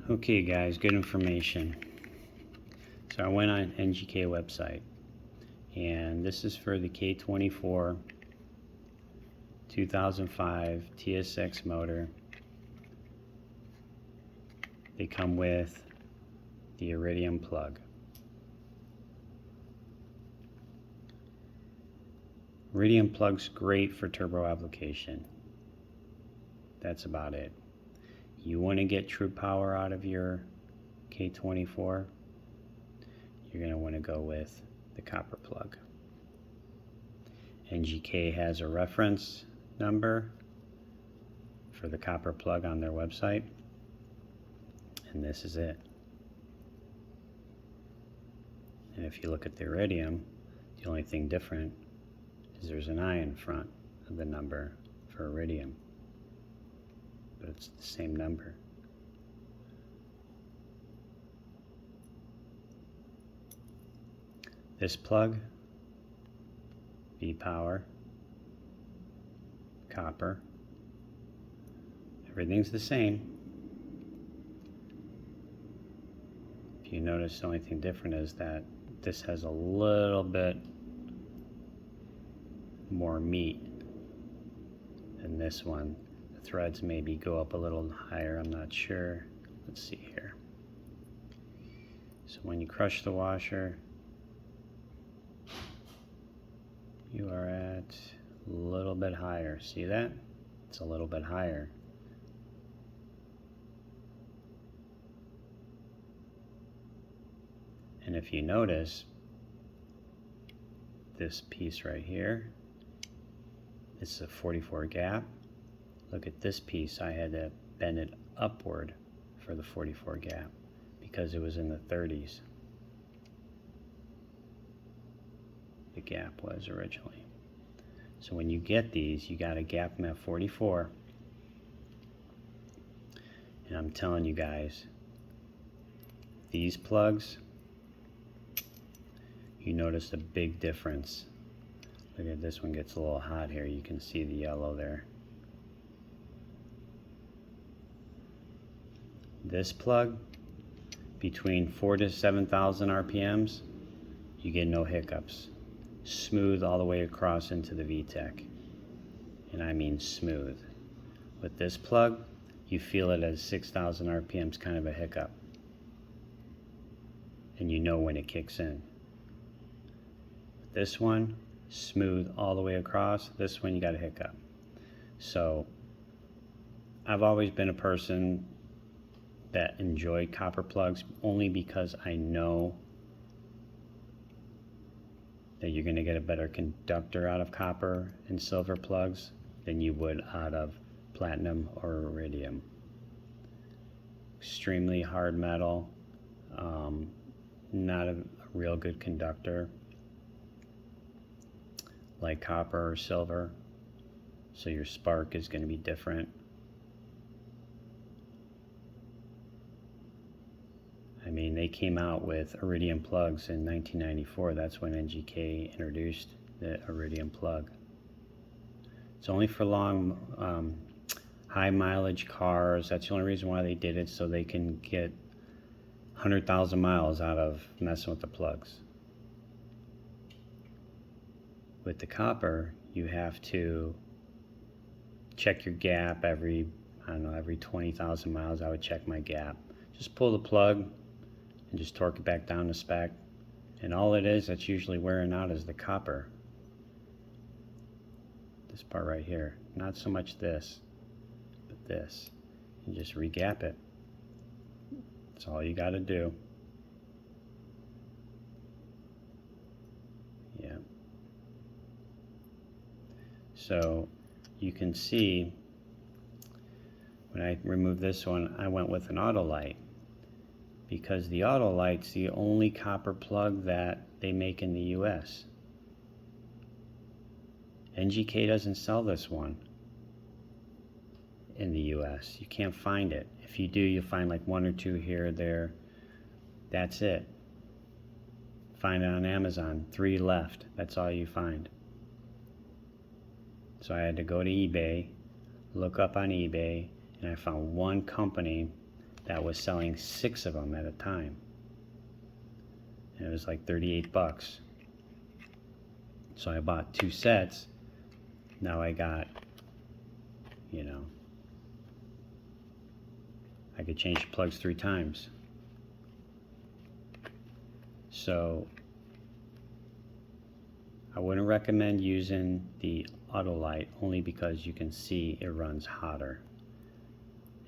Okay guys, good information. So I went on NGK website, and this is for the K24 2005 TSX motor. They come with the iridium plug. Iridium plug's great for turbo application. That's about it. You want to get true power out of your K24, you're going to want to go with the copper plug. NGK has a reference number for the copper plug on their website, and this is it. And if you look at the iridium, the only thing different is there's an I in front of the number for iridium, but it's the same number. This plug, V-power, copper, everything's the same. If you notice, the only thing different is that this has a little bit more meat than this one. The threads maybe go up a little higher, I'm not sure. Let's see here. So when you crush the washer, you are at a little bit higher. See that? It's a little bit higher. And if you notice, this piece right here, it's a 44 gap. Look at this piece, I had to bend it upward for the 44 gap because it was in the 30s. The gap was originally. So when you get these, you got to gap them at 44. And I'm telling you guys, these plugs, you notice a big difference. Look at this one, gets a little hot here. You can see the yellow there. This plug, between 4,000 to 7,000 RPMs, you get no hiccups. Smooth all the way across into the VTEC. And I mean smooth. With this plug, you feel it at 6,000 RPMs, kind of a hiccup. And you know when it kicks in. This one, smooth all the way across. This one, you got a hiccup. So I've always been a person that enjoyed copper plugs only because I know that you're going to get a better conductor out of copper and silver plugs than you would out of platinum or iridium. Extremely hard metal, not a real good conductor like copper or silver, so your spark is going to be different. I mean, they came out with iridium plugs in 1994. That's when NGK introduced the iridium plug. It's only for long, high mileage cars. That's the only reason why they did it, so they can get 100,000 miles out of messing with the plugs. With the copper, you have to check your gap every 20,000 miles. I would check my gap. Just pull the plug and just torque it back down to spec. And all it is that's usually wearing out is the copper. This part right here. Not so much this, but this. You just re-gap it. That's all you got to do. Yeah. So you can see when I removed this one, I went with an Autolite because the Autolite's the only copper plug that they make in the US. NGK doesn't sell this one in the US. You can't find it. If you do, you'll find like one or two here or there. That's it. Find it on Amazon. 3 left. That's all you find. So I had to go to eBay, look up on eBay, and I found one company that was selling 6 of them at a time. And it was like 38 bucks. So I bought 2 sets. Now I got, you know, I could change the plugs 3 times. So I wouldn't recommend using the auto light, only because you can see it runs hotter.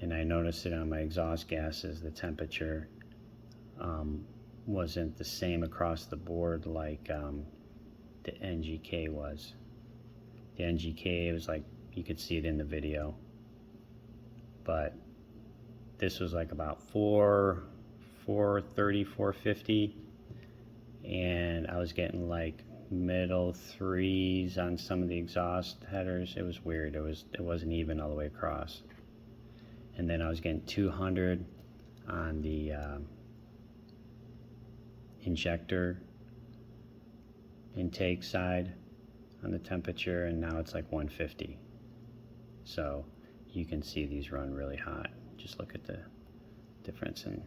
And I noticed it on my exhaust gases, the temperature wasn't the same across the board like the NGK was. The NGK was like, you could see it in the video, but this was like about 430, 450, and I was getting like middle 3s on some of the exhaust headers. It was weird. It wasn't even all the way across. And then I was getting 200 on the injector intake side on the temperature, and now it's like 150. So you can see these run really hot. Just look at the difference in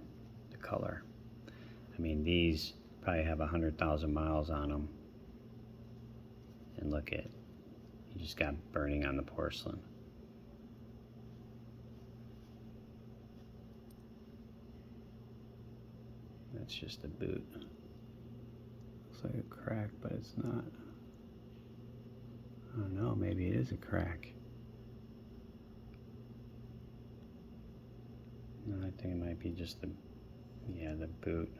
the color. I mean, these probably have 100,000 miles on them. And look at, you just got burning on the porcelain. That's just a boot. Looks like a crack, but it's not. I don't know, maybe it is a crack. No, I think it might be just the, yeah, the boot.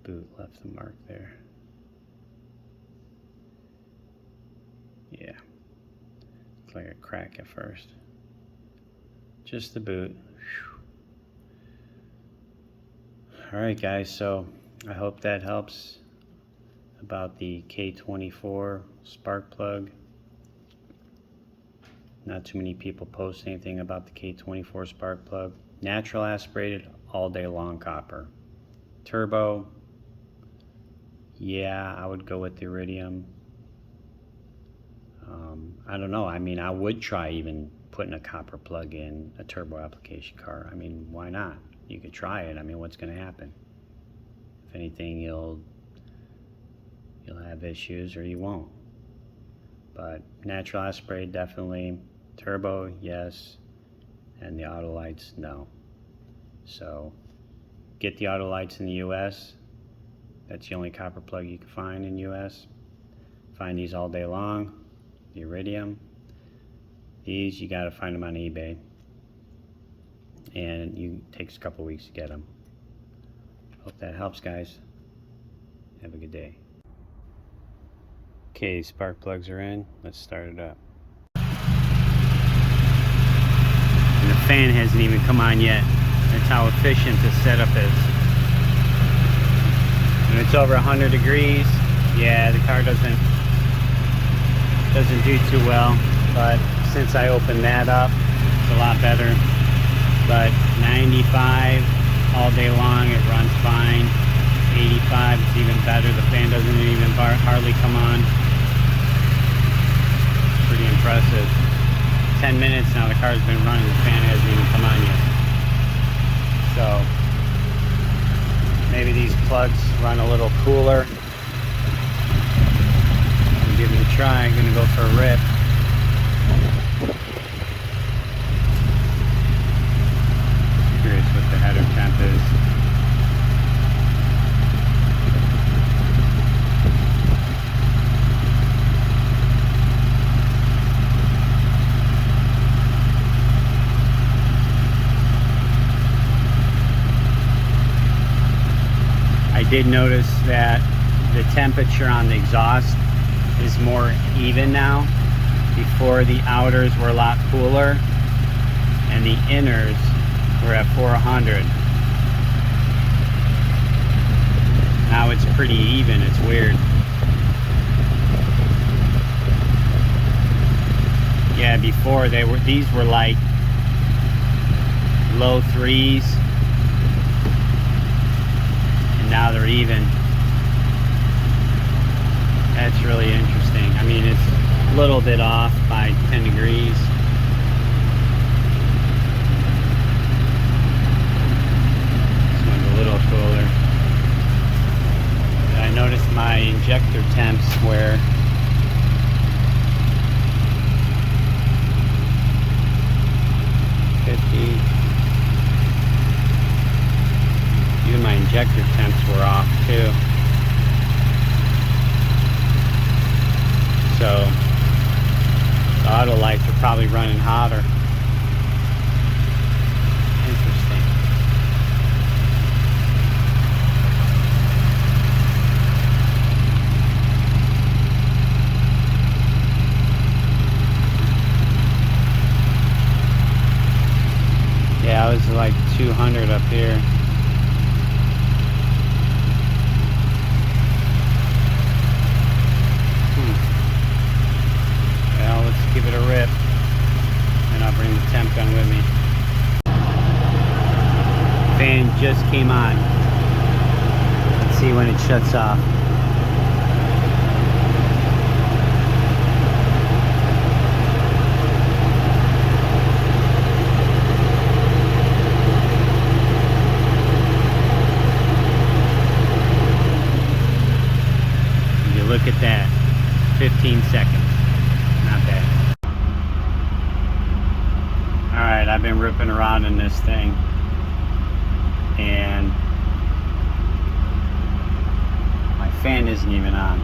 The boot left the mark there. Yeah, it's like a crack at first. Just the boot. Alright guys, so I hope that helps about the K24 spark plug. Not too many people post anything about the K24 spark plug. Natural aspirated, all day long copper. Turbo, yeah, I would go with the iridium. I don't know, I mean, I would try even putting a copper plug in a turbo application car. I mean, why not? You could try it. I mean, what's going to happen? If anything, you'll have issues, or you won't. But natural aspirate, definitely. Turbo, yes. And the auto lights, no. So get the auto lights in the US. That's the only copper plug you can find in US. Find these all day long. The iridium. These, you got to find them on eBay. And it takes a couple weeks to get them. Hope that helps, guys. Have a good day. Okay, spark plugs are in. Let's start it up. And the fan hasn't even come on yet. That's how efficient this setup is. When it's over 100 degrees, yeah, the car doesn't do too well. But since I opened that up, it's a lot better. But 95 all day long, it runs fine. 85, it's even better. The fan doesn't even hardly come on. Pretty impressive. 10 minutes now the car's been running, the fan hasn't even come on yet. So maybe these plugs run a little cooler. I'll give it a try. I'm gonna go for a rip. Curious what the header temp is. I did notice that the temperature on the exhaust is more even now. Before, the outers were a lot cooler and the inners were at 400. Now it's pretty even. It's weird. Yeah, before these were like low 3s, and now they're even. That's really interesting. I mean, it's a little bit off by 10 degrees. auto lights are probably running hotter. Interesting. Yeah, I was like 200 up here. Well, let's give it a rip, and I'll bring the temp gun with me. Fan just came on. Let's see when it shuts off. Look at that, 15 seconds, not bad. Alright, I've been ripping around in this thing, and my fan isn't even on.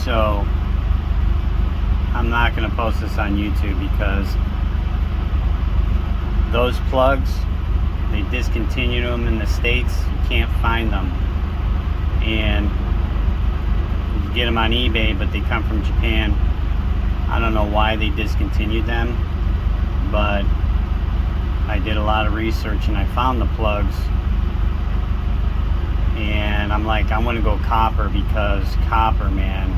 So, I'm not going to post this on YouTube because those plugs, they discontinued them in the States. You can't find them, and you get them on eBay, but they come from Japan. I don't know why they discontinued them, but I did a lot of research and I found the plugs, and I'm like, I want to go copper, because copper, man,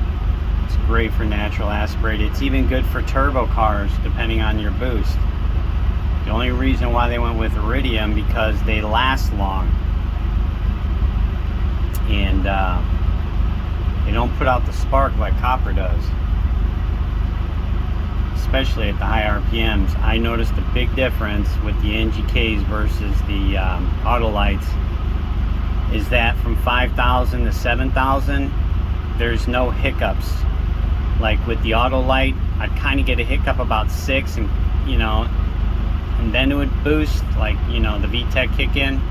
it's great for natural aspirate. It's even good for turbo cars depending on your boost. The only reason why they went with iridium, because they last long, and they don't put out the spark like copper does, especially at the high RPMs. I noticed a big difference with the NGKs versus the Autolites, is that from 5,000 to 7,000, there's no hiccups. Like with the Autolite, I'd kind of get a hiccup about 6, and you know, and then it would boost, like, you know, the VTEC kick in.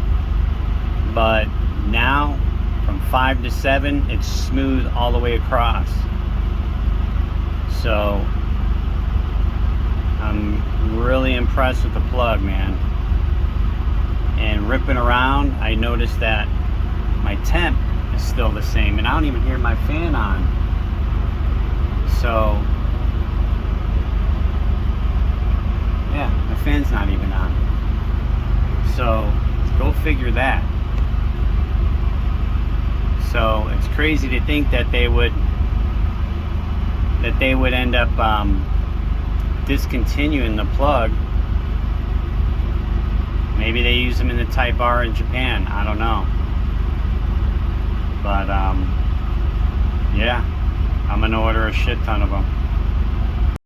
But now from 5 to 7, it's smooth all the way across. So I'm really impressed with the plug, man. And ripping around, I noticed that my temp is still the same, and I don't even hear my fan on. So yeah, my fan's not even on. So go figure that. So it's crazy to think that they would end up discontinuing the plug. Maybe they use them in the Type R in Japan, I don't know. But yeah, I'm gonna order a shit ton of them.